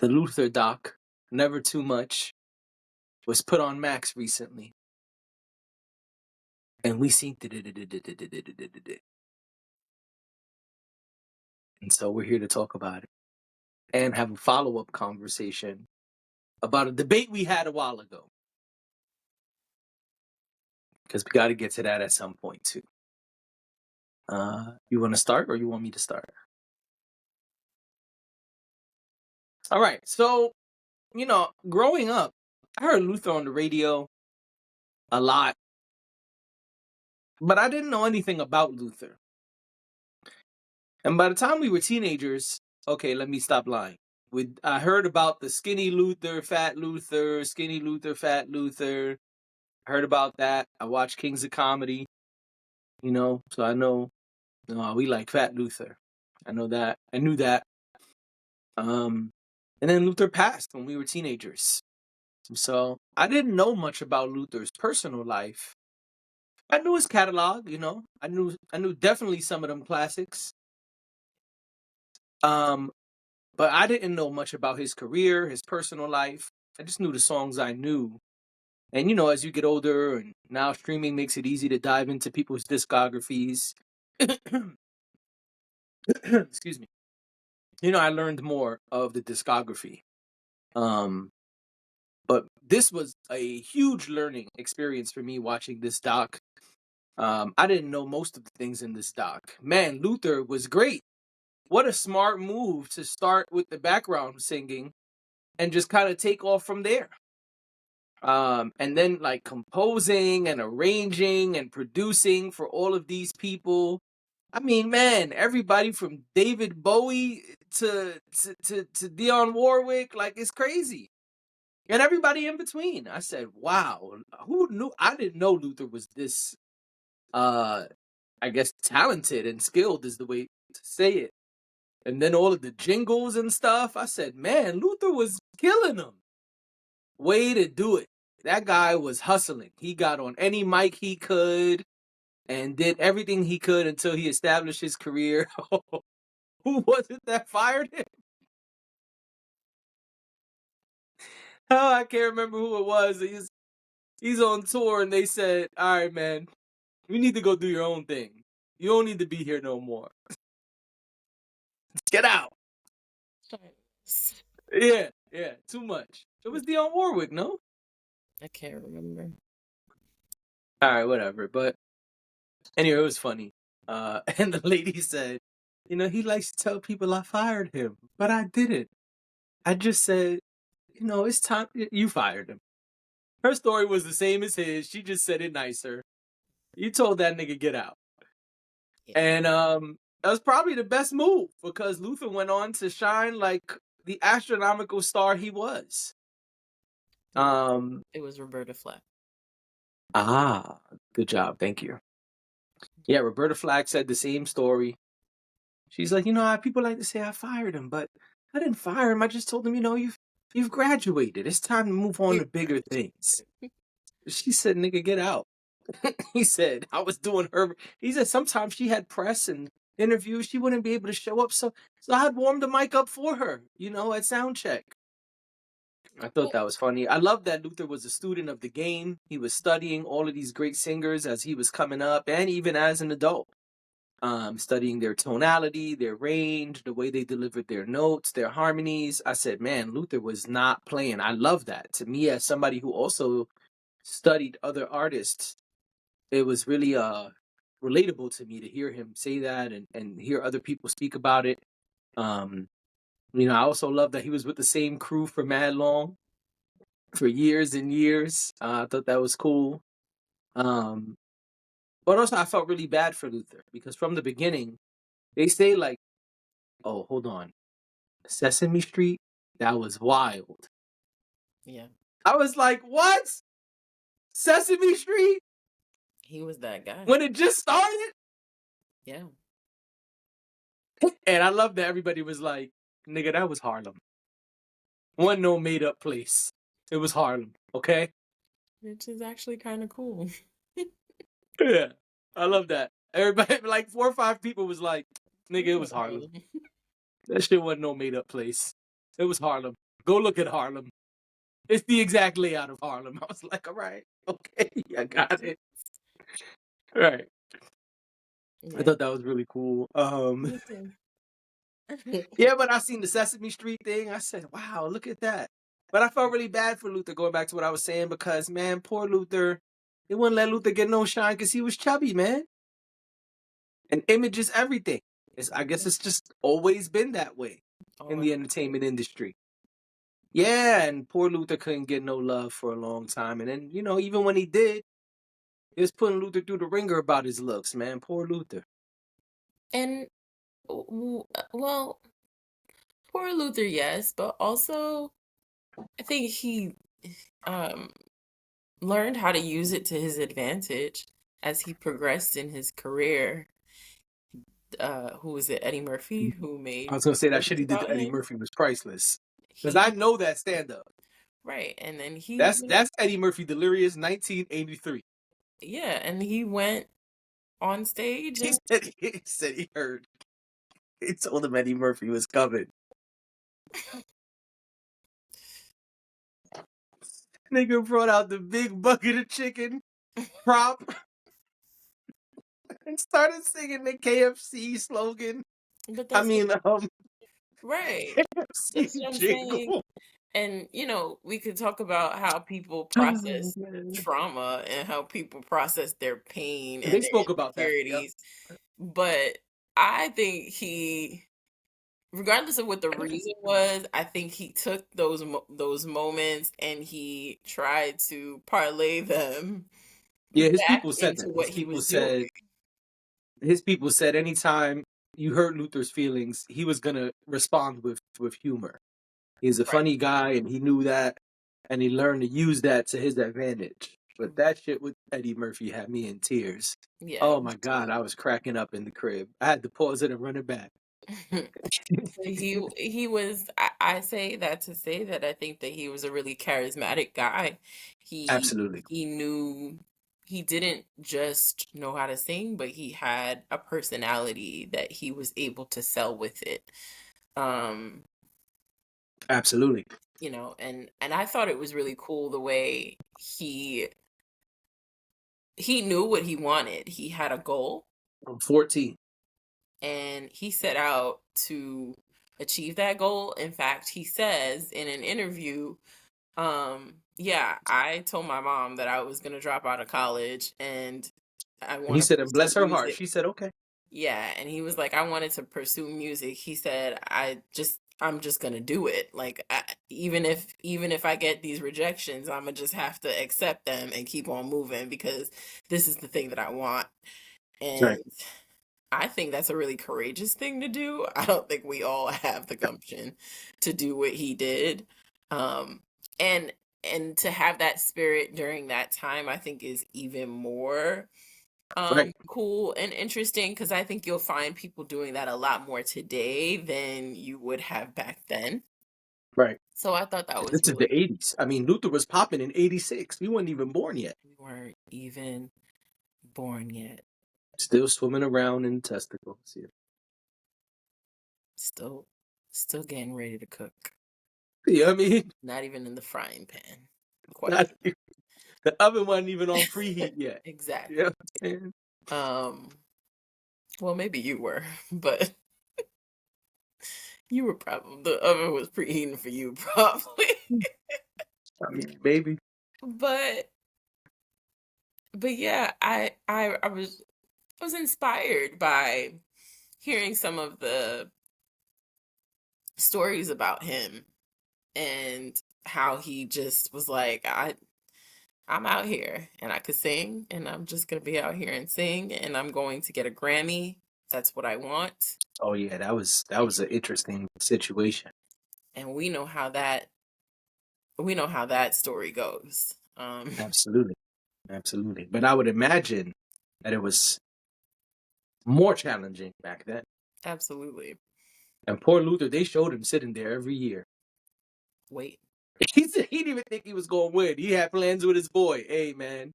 The Luther doc, Never Too Much, was put on Max recently. And we seen it. And so we're here to talk about it and have a follow-up conversation about a debate we had a while ago. Because we got to get to that at some point too. You want to start or you want me to start? All right. So, growing up, I heard Luther on the radio a lot, but I didn't know anything about Luther. And by the time we were teenagers, okay, let me stop lying. I heard about the skinny Luther, fat Luther, skinny Luther, fat Luther. I heard about that. I watched Kings of Comedy, so I know we like fat Luther. I know that. I knew that. And then Luther passed when we were teenagers. So I didn't know much about Luther's personal life. I knew his catalog, I knew definitely some of them classics. But I didn't know much about his career, his personal life. I just knew the songs I knew. And, as you get older and now streaming makes it easy to dive into people's discographies. Excuse me. I learned more of the discography. But this was a huge learning experience for me watching this doc. I didn't know most of the things in this doc. Man, Luther was great. What a smart move to start with the background singing and just kind of take off from there. And then like composing and arranging and producing for all of these people. I mean, man, everybody from David Bowie to Dionne Warwick, like it's crazy. And everybody in between. I said, wow, who knew? I didn't know Luther was this, I guess, talented and skilled is the way to say it. And then all of the jingles and stuff. I said, man, Luther was killing them. Way to do it. That guy was hustling. He got on any mic he could and did everything he could until he established his career. Who was it that fired him? Oh, I can't remember who it was. He's on tour and they said, all right, man, you need to go do your own thing. You don't need to be here no more. Get out. Yeah, too much. It was Dionne Warwick, no? I can't remember. All right, whatever. But anyway, it was funny. And the lady said, he likes to tell people I fired him, but I didn't. I just said, it's time. You fired him. Her story was the same as his. She just said it nicer. You told that nigga get out. Yeah. And that was probably the best move because Luther went on to shine like the astronomical star he was. It was Roberta Flack. Ah, good job. Thank you. Yeah, Roberta Flack said the same story. She's like, people like to say I fired him, but I didn't fire him. I just told him, you've graduated. It's time to move on to bigger things. She said, nigga, get out. He said, I was doing her. He said sometimes she had press and interviews. She wouldn't be able to show up. So I had warmed the mic up for her, at sound check. I thought that was funny. I love that Luther was a student of the game. He was studying all of these great singers as he was coming up and even as an adult. Studying their tonality, their range, the way they delivered their notes, their harmonies. I said, man, Luther was not playing. I love that. To me, as somebody who also studied other artists, it was really relatable to me to hear him say that and hear other people speak about it. I also love that he was with the same crew for mad long, for years and years. I thought that was cool. But also I felt really bad for Luther because from the beginning, they say like, oh, hold on. Sesame Street? That was wild. Yeah. I was like, what? Sesame Street? He was that guy. When it just started? Yeah. And I love that everybody was like, nigga, that was Harlem. Wasn't no made up place. It was Harlem, okay? Which is actually kind of cool. Yeah, I love that. Everybody, like 4 or 5 people was like, nigga, it was Harlem. That shit wasn't no made up place. It was Harlem. Go look at Harlem. It's the exact layout of Harlem. I was like, all right, okay, I got it. Right. I Yeah, thought that was really cool. me too. Yeah, but I seen the Sesame Street thing. I said, wow, look at that. But I felt really bad for Luther, going back to what I was saying, because, man, poor Luther, they wouldn't let Luther get no shine because he was chubby, man. And image is everything. I guess it's just always been that way in Always. the entertainment industry. Yeah, and poor Luther couldn't get no love for a long time. And then, even when he did, he was putting Luther through the ringer about his looks, man. Poor Luther. And well, poor Luther, yes, but also I think he um learned how to use it to his advantage as he progressed in his career. Who was it? Eddie Murphy, who I made was gonna say that jokes shit he did about to Eddie him. Murphy was priceless. Because I He know that stand up. right, and then he That's Eddie Murphy Delirious 1983. yeah, and he went on stage He and said he said he heard. He told him Eddie Murphy was coming. Nigga brought out the big bucket of chicken prop and started singing the KFC slogan. but I that's mean, right. That's KFC what I'm saying. jingle. And we could talk about how people Oh, process man. trauma and how people process their pain They and their spoke about that. Yep. insecurities. But I think regardless of what the reason was, I think he took those moments and he tried to parlay them Yeah, his back people said into that. what he was doing. His people said anytime you hurt Luther's feelings, he was gonna respond with humor. He's a Right. funny guy, and he knew that, and he learned to use that to his advantage. But that shit with Eddie Murphy had me in tears. Yeah. Oh my god, I was cracking up in the crib. I had to pause it and run it back. He was I say that to say that I think that he was a really charismatic guy. He Absolutely, he knew he didn't just know how to sing, but he had a personality that he was able to sell with it. Um, absolutely. and I thought it was really cool the way he knew what he wanted. He had a goal I'm 14. and he set out to achieve that goal. In fact, he says in an interview, yeah, I told my mom that I was going to drop out of college and I And he want to said, and pursue bless her heart, music. she said, okay. Yeah, and he was like, I wanted to pursue music. He said, I'm just gonna do it. Like, even if I get these rejections, I'm gonna just have to accept them and keep on moving because this is the thing that I want. Right, And I think that's a really courageous thing to do. I don't think we all have the gumption to do what he did. Um, and to have that spirit during that time, I think is even more right, cool and interesting because I think you'll find people doing that a lot more today than you would have back then. right. So I thought that was This is really the 80s. I mean, Luther was popping in 86. We weren't even born yet. we weren't even born yet. Still swimming around in testicles. Yeah. Still getting ready to cook. You know what I mean? Not even in the frying pan. Quite Not, the oven wasn't even on preheat yet. You know exactly. what I'm saying? Um, well, maybe you were, but you were probably the oven was preheating for you, probably. I mean, maybe. but yeah, I was inspired by hearing some of the stories about him and how he just was like, I'm out here and I could sing and I'm just gonna be out here and sing and I'm going to get a Grammy. That's what I want. Oh yeah, that was an interesting situation. And we know how that story goes. Absolutely, absolutely. But I would imagine that it was more challenging back then. Absolutely. And poor Luther, they showed him sitting there every year. Wait. He said he didn't even think he was going to win. He had plans with his boy. Hey man,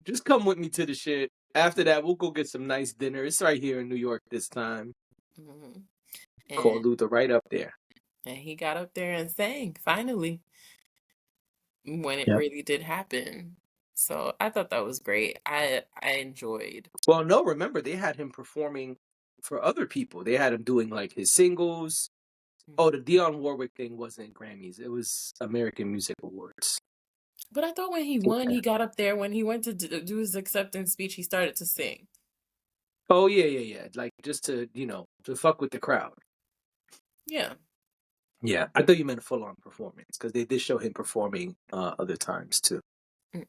just come with me to the shit. After that, we'll go get some nice dinner. It's right here in New York this time. hmm Call And Luther right up there. And he got up there and sang finally when it Yeah. really did happen. So I thought that was great. I enjoyed. Well, no, remember they had him performing for other people. They had him doing like his singles. Oh, the Dionne Warwick thing wasn't Grammys. It was American Music Awards. But I thought when he won, Yeah. he got up there when he went to do his acceptance speech, he started to sing. Oh yeah, yeah, yeah. Like just to to fuck with the crowd. Yeah. Yeah, I thought you meant a full on performance because they did show him performing other times too. Mm.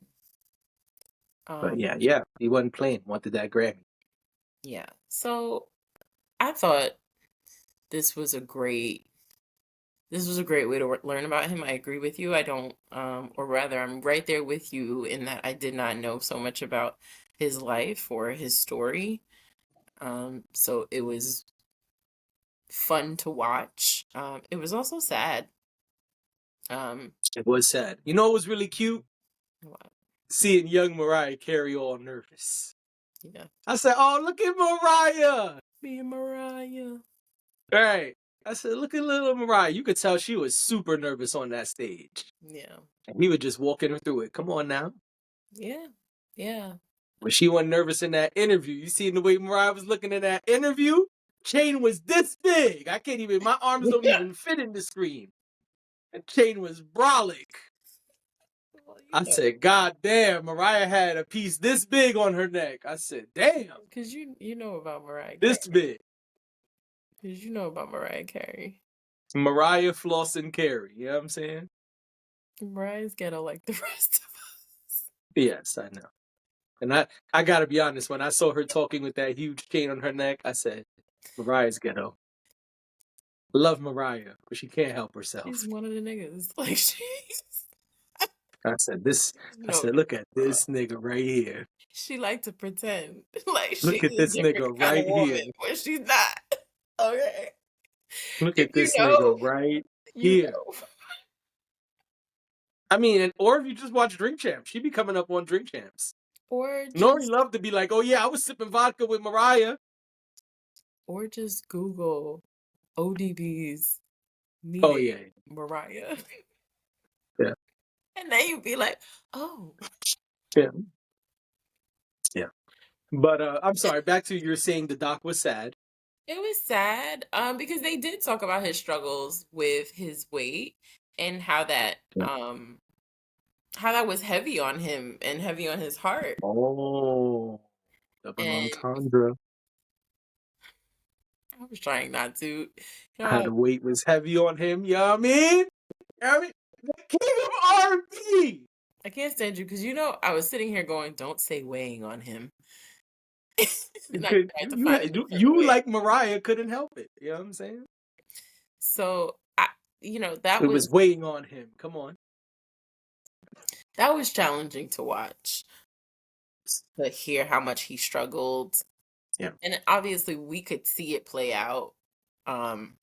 But Um, yeah, yeah, he wasn't playing. Wanted that Grammy. yeah. So I thought this was a great this was a great way to learn about him. I agree with you. I don't, or rather, I'm right there with you in that I did not know so much about his life or his story. So it was fun to watch. It was also sad. Um, It was sad. You know, it was really cute what- seeing young Mariah Carey all nervous. yeah, I said, "Oh, look at Mariah!" me and Mariah. All right. I said, "Look at little Mariah." You could tell she was super nervous on that stage, Yeah, and he was just walking her through it. Come on now. yeah, yeah. When she wasn't nervous in that interview, you seen the way Mariah was looking in that interview? Chain was this big. I can't even. My arms don't even fit in the screen. And Chain was brolic. Well, I said, God damn, Mariah had a piece this big on her neck. I said, damn, because you know about Mariah this Carey. big. Because you know about Mariah Carey. Mariah Floss and Carey. You know what I'm saying? Mariah's ghetto like the rest of us. Yes, I know. And I gotta be honest, when I saw her talking with that huge chain on her neck, I said, Mariah's ghetto. Love Mariah, but she can't help She's herself. one of the niggas. Like she's I said, this I no said, look at different. this nigga right here. She like to pretend like Look she's at a this different nigga kind of right woman, here. but she's not. Okay. Look If at you this nigga know, right you here. know. I mean, or if you just watch Drink Champs, she be coming up on Drink Champs. Or Nori just love to be like, oh yeah, I was sipping vodka with Mariah. or just Google ODB's Oh meeting yeah, Mariah. yeah, And then you'd be like, oh. yeah, yeah. But I'm sorry. Back to you were saying the doc was sad. It was sad, because they did talk about his struggles with his weight and Yeah. how that was heavy on him and heavy on his heart. Oh, double And entendre. I was trying not to. You How know, the weight was heavy on him. You know what I mean? You know what I mean? The king of R&B. I can't stand you because I was sitting here going, "Don't say weighing on him," and I Could tried to you find a different you way. like Mariah couldn't help it. You know what I'm saying? So that It was was weighing on him. Come on. challenging to watch, to hear how much he struggled, Yeah. and obviously we could see it play out. Um,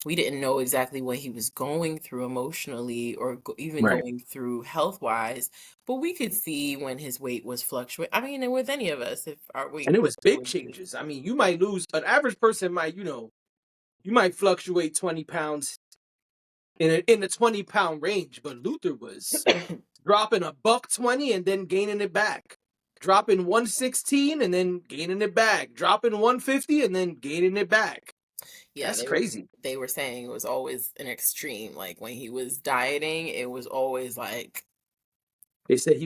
we didn't know exactly what he was going through emotionally or even Right. going through health wise, but we could see when his weight was fluctuating. I mean, and with any of us, if our weight And it was big fluctuated, changes. I mean, you might lose an average person might, you might fluctuate 20 pounds in the 20-pound range, but Luther was dropping a buck 20 and then gaining it back. Dropping 116 and then gaining it back. Dropping 150 and then gaining it back. yeah, That's crazy. they were saying it was always an extreme. Like when he was dieting, it was always like They said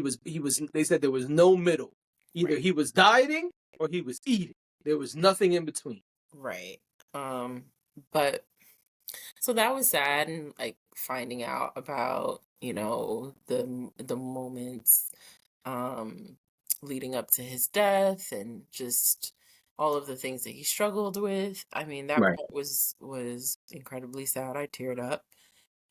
they said there was no middle. Either right, he was dieting or he was eating. There was nothing in between. right. But so that was sad, and like finding out about the moments um leading up to his death and just all of the things that he struggled with. I mean, that Right. part was incredibly sad. I teared up.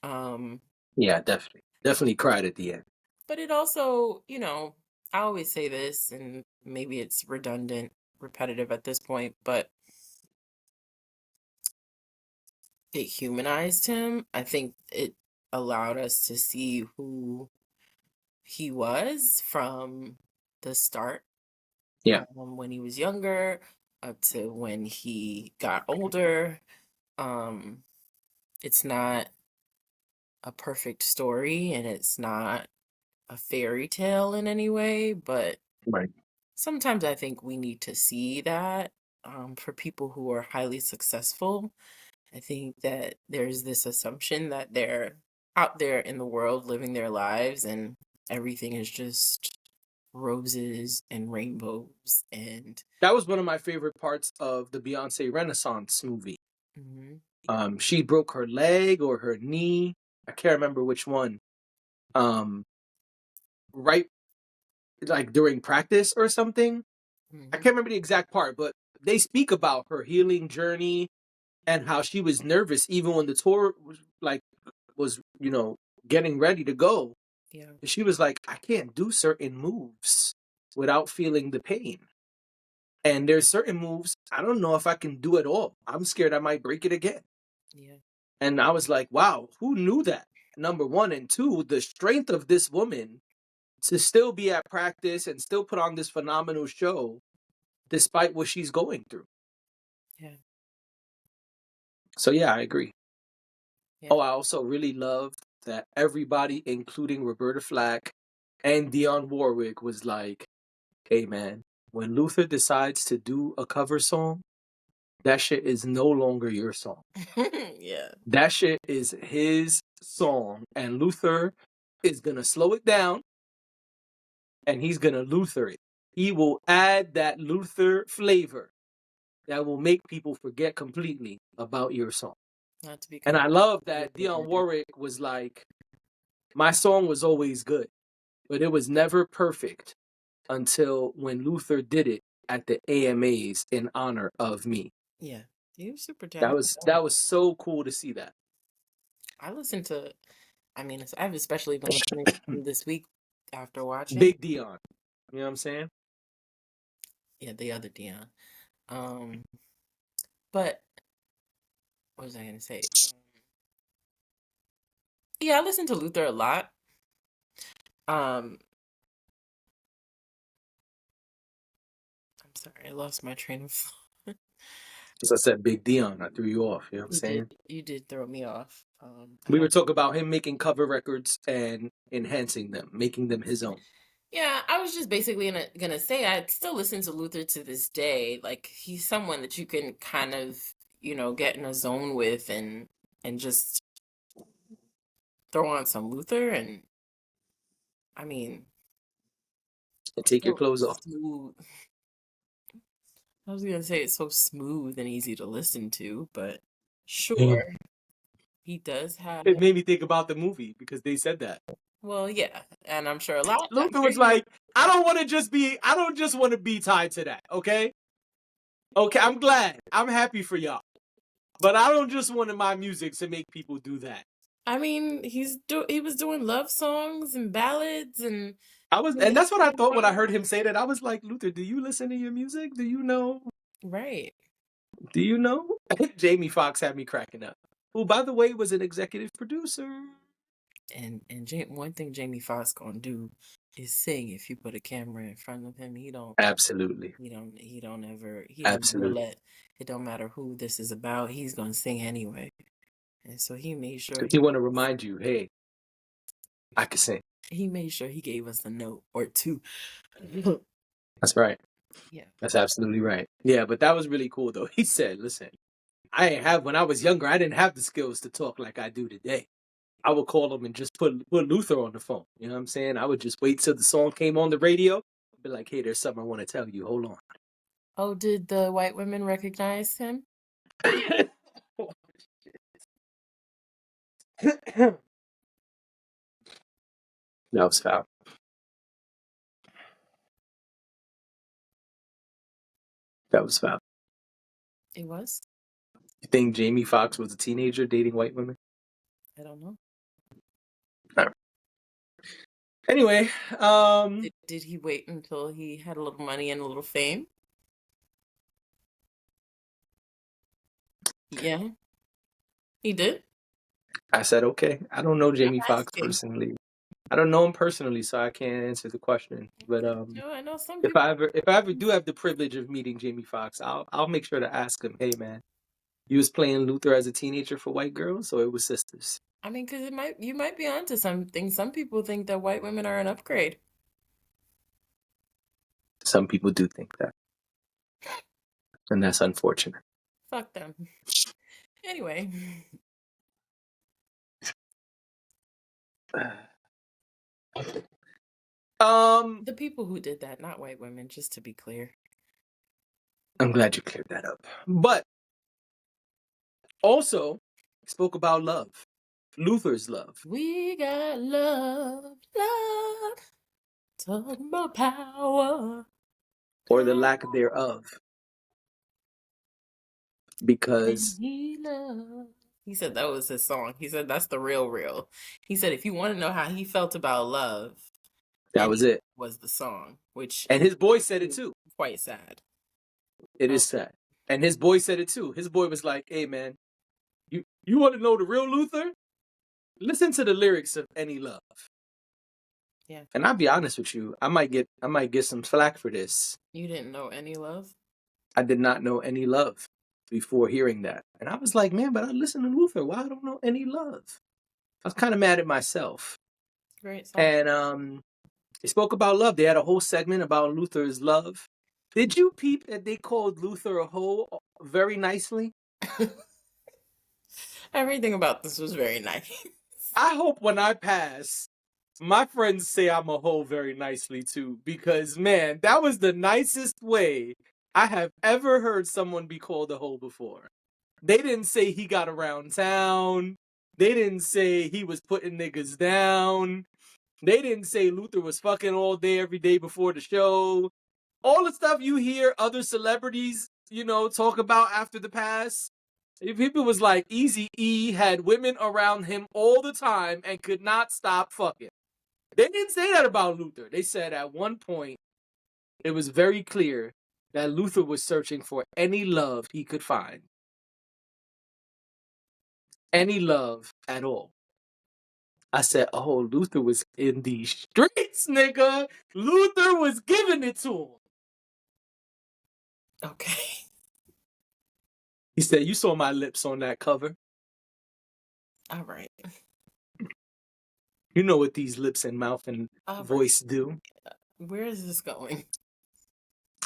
Um Yeah, definitely. Definitely cried at the end. but it also, I always say this and maybe it's redundant, repetitive at this point, but it humanized him. I think it allowed us to see who he was from the start, Yeah. when he was younger up to when he got older. Um, it's not a perfect story and it's not a fairy tale in any way, but Right. sometimes I think we need to see that for people who are highly successful. I think that there's this assumption that they're out there in the world living their lives and everything is just roses and rainbows and That was one of my favorite parts of the Beyonce Renaissance movie. mhm, She broke her leg or her knee. I can't remember which one. Um, right, like during practice or something. I mhm, can't remember the exact part, but they speak about her healing journey and how she was nervous even when the tour was getting ready to go. yeah, And she was like, I can't do certain moves without feeling the pain. And there's certain moves I don't know if I can do at all. I'm scared I might break it again. yeah, And I was like, wow, who knew that? Number one. And two, the strength of this woman to still be at practice and still put on this phenomenal show despite what she's going through. yeah, So yeah, I agree. yeah. Oh, I also really loved that everybody, including Roberta Flack and Dionne Warwick, was like, hey man, when Luther decides to do a cover song, that shit is no longer your song. Yeah, That shit is his song. And Luther is gonna slow it down and he's gonna Luther it. He will add that Luther flavor that will make people forget completely about your song. not to be And I confused love with that Dionne Luther. Warwick was like, my song was always good, but it was never perfect until when Luther did it at the AMAs in honor of me. Yeah, he was super That talented. was that was so cool to see that. I listened to, I mean, I've especially been listening to him this week after watching. Big Dion. You know what I'm saying? Yeah, the other Dion. Um, but what was I gonna say? Yeah, I listen to Luther a lot. Um, I'm sorry, I lost my train of thought. As I said, Big Dion, I threw you off. You know what I'm saying? You did throw me off. I We were had, talking about him making cover records and enhancing them, making them his own. yeah, I was just basically gonna say I still listen to Luther to this day. Like he's someone that you can kind of, get in a zone with and just throw on some Luther and I mean, And it's take your so clothes off. smooth. I was gonna say it's so smooth and easy to listen to, but Yeah. sure, he does have. It made me think about the movie because they said that. Well, yeah, and I'm Luther sure was like, I don't just want to be tied to that, okay? Okay, I'm glad. I'm happy for y'all. But I don't just want my music to make people do that. I mean, he was doing love songs and ballads and And that's what I Dominican thought when I rock. heard him say that. I was like, Luther, do you listen to your music? Do you know? Right. Do you know? Jamie Foxx had me cracking up. Who, by the way, was an executive producer. And one thing Jamie Foxx gonna do is sing. If you put a camera in front of him, Absolutely. he don't ever Absolutely. let it don't matter who this is about. He's gonna sing anyway. And so He want to remind you, hey, I can sing. he made sure he gave us a note or two. That's right. Yeah. That's absolutely right. Yeah, but that was really cool though. He said, listen, when I was younger, I didn't have the skills to talk like I do today. I would call him and just put Luther on the phone. You know what I'm saying? I would just wait till the song came on the radio. Be like, hey, there's something I want to tell you. Hold on. Oh, did the white women recognize him? That was foul. That was foul. It was? You think Jamie Foxx was a teenager dating white women? I don't know. All right. Anyway, Did he wait until he had a little money and a little fame? Yeah, he did. I said okay. I don't know I'm Jamie Foxx asking. personally. I don't know him personally, so I can't answer the question. But I know some if people. I ever do have the privilege of meeting Jamie Foxx, I'll make sure to ask him, hey man, You was playing Luther as a teenager for white girls, or it was sisters? I mean, because you might be onto something. Some people think that white women are an upgrade. Some people do think that, and that's unfortunate. Fuck them. Anyway, Um, the people who did that, not white women, just to be clear. I'm glad you cleared that up. But also spoke about love, Luther's love, We got love, love, talking about power, or the lack thereof, and because he love. He said that was his song. He said that's the real real. He said if you want to know how he felt about love, that was Any it. was the song, which And is his boy said it too. quite sad. It Oh, is sad. And his boy said it too. His boy was like, "Hey man, you want to know the real Luther? Listen to the lyrics of Any Love." yeah. And I'll be honest with you, I might get some flack for this. You didn't know any love? I did not know Any Love before hearing that. And I was like, man, but I listen to Luther. Why I don't know Any Love? I was kind of mad at myself. Great song. And they spoke about love. They had a whole segment about Luther's love. Did you peep that they called Luther a hoe very nicely? Everything about this was very nice. I hope when I pass, my friends say I'm a hoe very nicely too, because man, that was the nicest way I have ever heard someone be called a hoe before. They didn't say he got around town. They didn't say he was putting niggas down. They didn't say Luther was fucking all day every day before the show. All the stuff you hear other celebrities, talk about after the pass. If people was like Easy E had women around him all the time and could not stop fucking. They didn't say that about Luther. They said at one point it was very clear that Luther was searching for any love he could find. Any love at all. I said, oh, Luther was in these streets, nigga. Luther was giving it to him. Okay. He said, you saw my lips on that cover. All right. You know what these lips and mouth and voice do. Where is this going?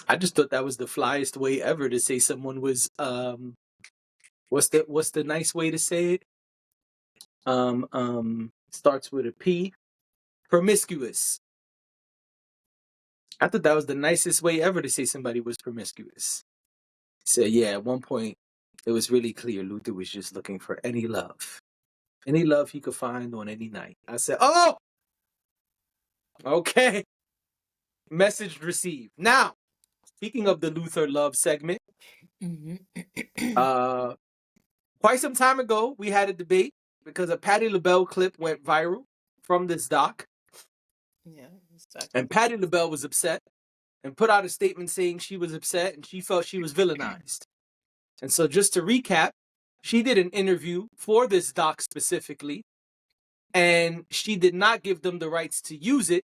I just thought that was the flyest way ever to say someone was what's the nice way to say it? Starts with a P. Promiscuous. I thought that was the nicest way ever to say somebody was promiscuous. So yeah, at one point it was really clear Luther was just looking for any love. Any love he could find on any night. I said, oh, okay. Message received. Now, speaking of the Luther love segment, quite some time ago, we had a debate because a Patti LaBelle clip went viral from this doc. Yeah, exactly. And Patti LaBelle was upset and put out a statement saying she was upset and she felt she was villainized. And so just to recap, she did an interview for this doc specifically, and she did not give them the rights to use it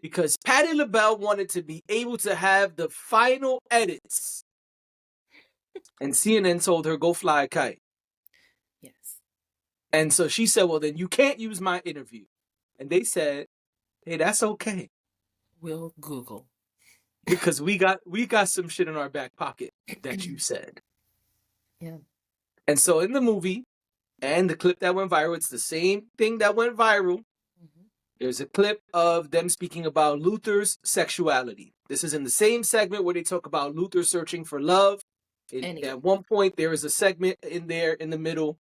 because Patti LaBelle wanted to be able to have the final edits. And CNN told her, go fly a kite. Yes. And so she said, well, then you can't use my interview. And they said, hey, that's okay. We'll Google. Because we got some shit in our back pocket that you said. Yeah. And so in the movie and the clip that went viral, it's the same thing that went viral. Mm-hmm. There's a clip of them speaking about Luther's sexuality. This is in the same segment where they talk about Luther searching for love. At one point, there is a segment in there in the middle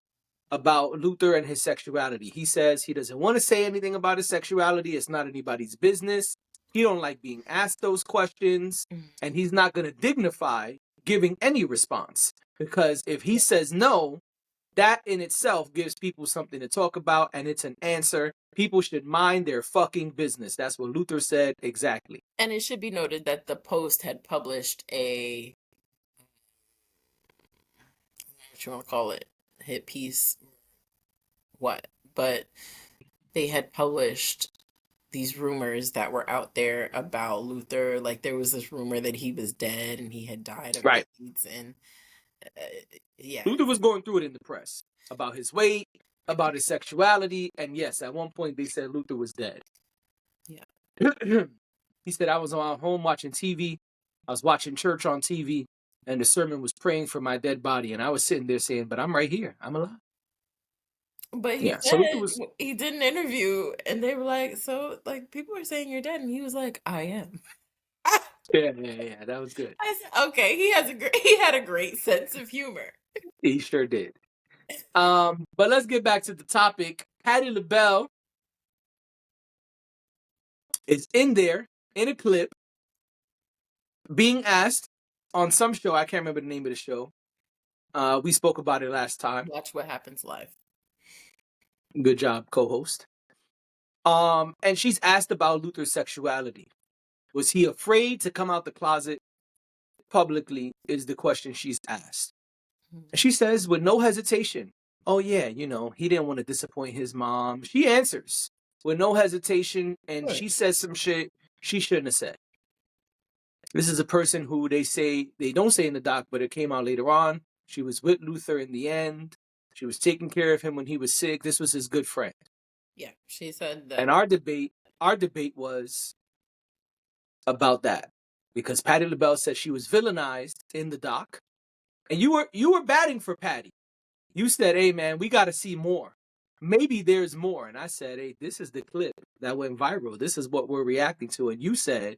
about Luther and his sexuality. He says he doesn't want to say anything about his sexuality. It's not anybody's business. He don't like being asked those questions, and he's not going to dignify giving any response, because if he says no, that in itself gives people something to talk about, and it's an answer. People should mind their fucking business. That's what Luther said exactly. And it should be noted that the Post had published a, what you want to call it, hit piece, but they had published these rumors that were out there about Luther. Like there was this rumor that he was dead and he had died of AIDS, and Yeah. Luther was going through it in the press about his weight, about his sexuality, and yes, at one point they said Luther was dead. Yeah. He said, I was on home watching TV. I was watching church on TV, and the sermon was praying for my dead body. And I was sitting there saying, but I'm right here. I'm alive. But he Yeah. So Luther said was, he did an interview and they were like, so like people are saying you're dead, and he was like, I am. yeah. That was good. I said, okay, he had a great sense of humor. He sure did. But let's get back to the topic. Patti LaBelle is in there in a clip being asked on some show. I can't remember the name of the show. We spoke about it last time. Watch What Happens Live. Good job, co-host. And she's asked about Luther's sexuality. Was he afraid to come out the closet publicly? Is the question she's asked. And she says with no hesitation, oh yeah, he didn't want to disappoint his mom. She answers with no hesitation, and Right. she says some shit she shouldn't have said. This is a person who they don't say in the doc, but it came out later on. She was with Luther in the end. She was taking care of him when he was sick. This was his good friend. Yeah, she said that. And our debate was about that because Patti LaBelle said she was villainized in the doc, and you were batting for Patti. You said, "Hey man, we got to see more. Maybe there's more." And I said, "Hey, this is the clip that went viral. This is what we're reacting to." And you said,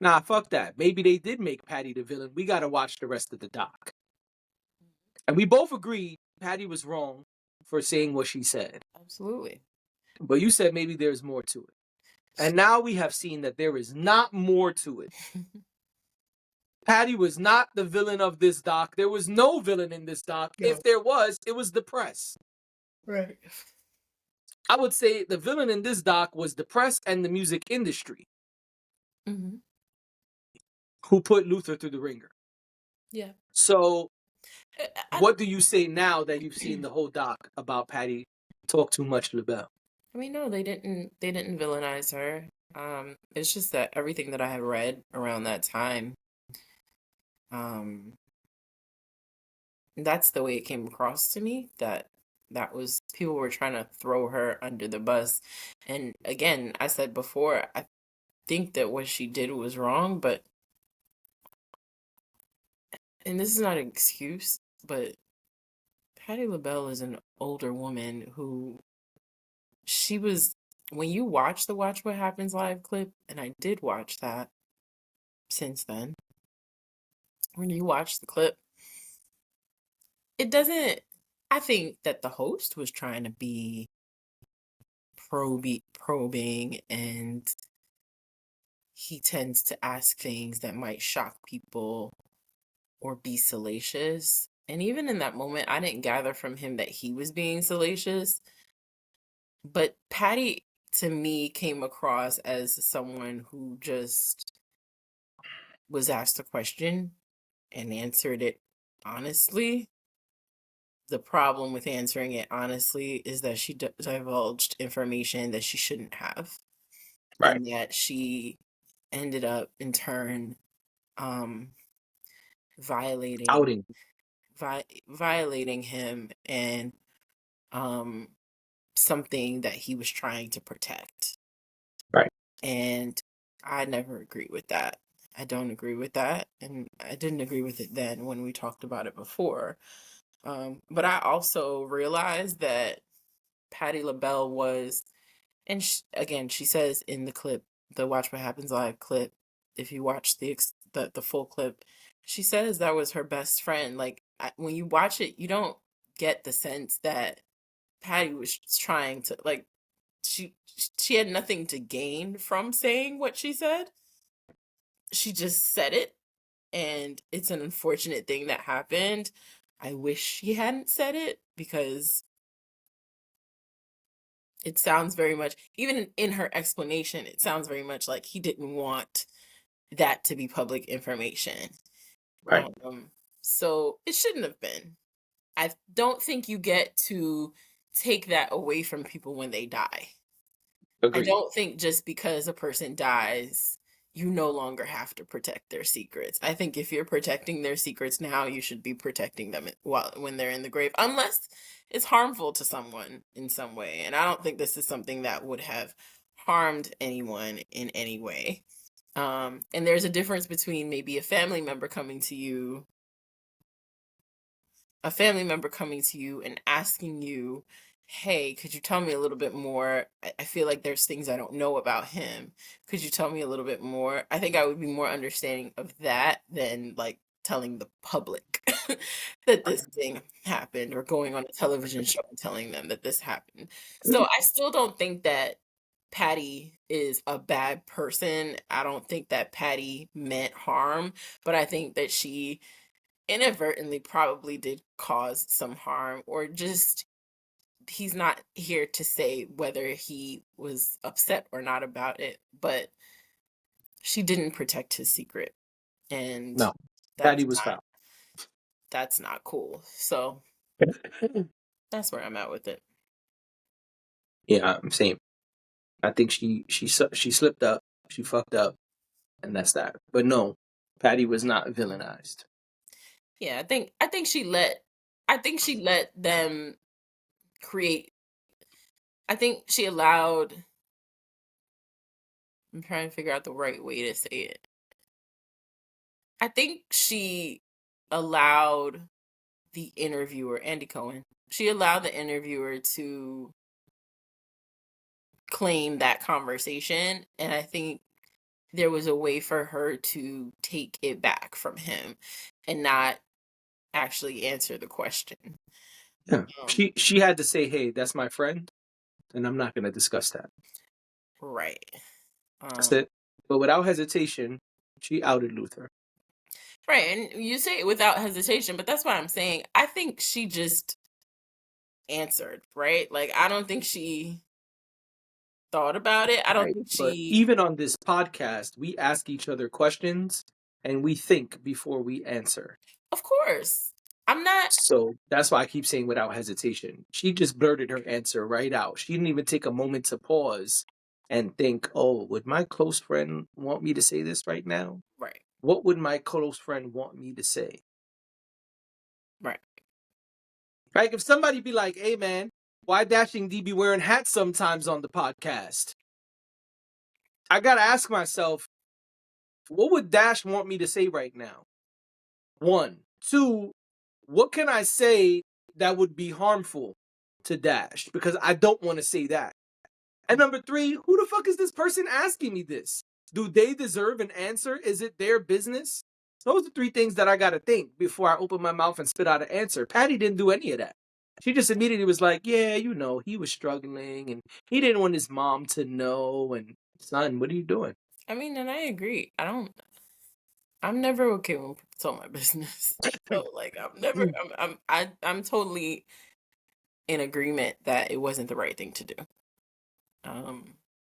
"Nah, fuck that. Maybe they did make Patti the villain. We got to watch the rest of the doc." And we both agreed Patti was wrong for saying what she said. Absolutely. But you said maybe there's more to it. And now we have seen that there is not more to it. Patti was not the villain of this doc. There was no villain in this doc. No. If there was, it was the press. Right. I would say the villain in this doc was the press and the music industry Mm-hmm. who put Luther through the ringer. Yeah. So I what do you say now that you've seen the whole doc about Patti talk too much LaBelle? mean, no, they didn't. They didn't villainize her. It's just that everything that I had read around that time, um, that's the way it came across to me. That was people were trying to throw her under the bus. And again, I said before, I think that what she did was wrong, but and this is not an excuse, but Patti LaBelle is an older woman who she was when you watch the Watch What Happens Live clip, and I did watch that since then. When you watch the clip, it doesn't I think that the host was trying to be probing, and he tends to ask things that might shock people or be salacious. And even in that moment, I didn't gather from him that he was being salacious. But Patty, to me, came across as someone who just was asked a question and answered it honestly. The problem with answering it honestly is that she divulged information that she shouldn't have, Right. and that she ended up in turn um, violating Outing. violating him and um, something that he was trying to protect. Right. And I never agree with that. I don't agree with that. And I didn't agree with it then when we talked about it before. But I also realized that Patti LaBelle was, and again, she says in the clip, the Watch What Happens Live clip, if you watch the full clip, she says that was her best friend. Like when you watch it, you don't get the sense that Patty was trying to like she she had nothing to gain from saying what she said. She just said it, and it's an unfortunate thing that happened. I wish she hadn't said it because it sounds very much, even in her explanation, it sounds very much like he didn't want that to be public information. Right. So it shouldn't have been. I don't think you get to take that away from people when they die. I Agreed. don't think just because a person dies, you no longer have to protect their secrets. I think if you're protecting their secrets now, you should be protecting them while when they're in the grave, unless it's harmful to someone in some way. And I don't think this is something that would have harmed anyone in any way. And there's a difference between maybe a family member coming to you and asking you, hey, could you tell me a little bit more? I feel like there's things I don't know about him. Could you tell me a little bit more? I think I would be more understanding of that than like telling the public that this thing happened, or going on a television show and telling them that this happened. So I still don't think that Patty is a bad person. I don't think that Patty meant harm, but I think that she inadvertently probably did cause some harm, or just he's not here to say whether he was upset or not about it, but she didn't protect his secret, and No, that's Patty was not foul. that's not cool. So that's where I'm at with it. Yeah, same. I think she slipped up, she fucked up, and that's that. But no, Patty was not villainized. Yeah, I think she let them create. I think she allowed. I'm trying to figure out the right way to say it. I think she allowed the interviewer, Andy Cohen, she allowed the interviewer to claim that conversation. And I think there was a way for her to take it back from him and not actually answer the question. Yeah, Um, she had to say, "Hey, that's my friend, and I'm not going to discuss that." right. That's Um, it. But without hesitation, she outed Luther. right. And you say it without hesitation, but that's what I'm saying. I think she just answered, right? Like, I don't think she thought about it. I don't Right. think But she, even on this podcast, we ask each other questions and we think before we answer. of course, I'm not, So that's why I keep saying without hesitation. She just blurted her answer right out. She didn't even take a moment to pause and think, oh, would my close friend want me to say this right now? right, What would my close friend want me to say? right. Like if somebody be like, hey man, why Dashing D be wearing hats sometimes on the podcast? I gotta ask myself, what would Dash want me to say right now? One. Two, what can I say that would be harmful to Dash? Because I don't want to say that. And number three, who the fuck is this person asking me this? Do they deserve an answer? Is it their business? Those are three things that I gotta think before I open my mouth and spit out an answer. Patty didn't do any of that. She just immediately was like, yeah, he was struggling and he didn't want his mom to know. And son, what are you doing? I mean, and I agree. I'm never okay when people tell my business. So like I'm totally in agreement that it wasn't the right thing to do.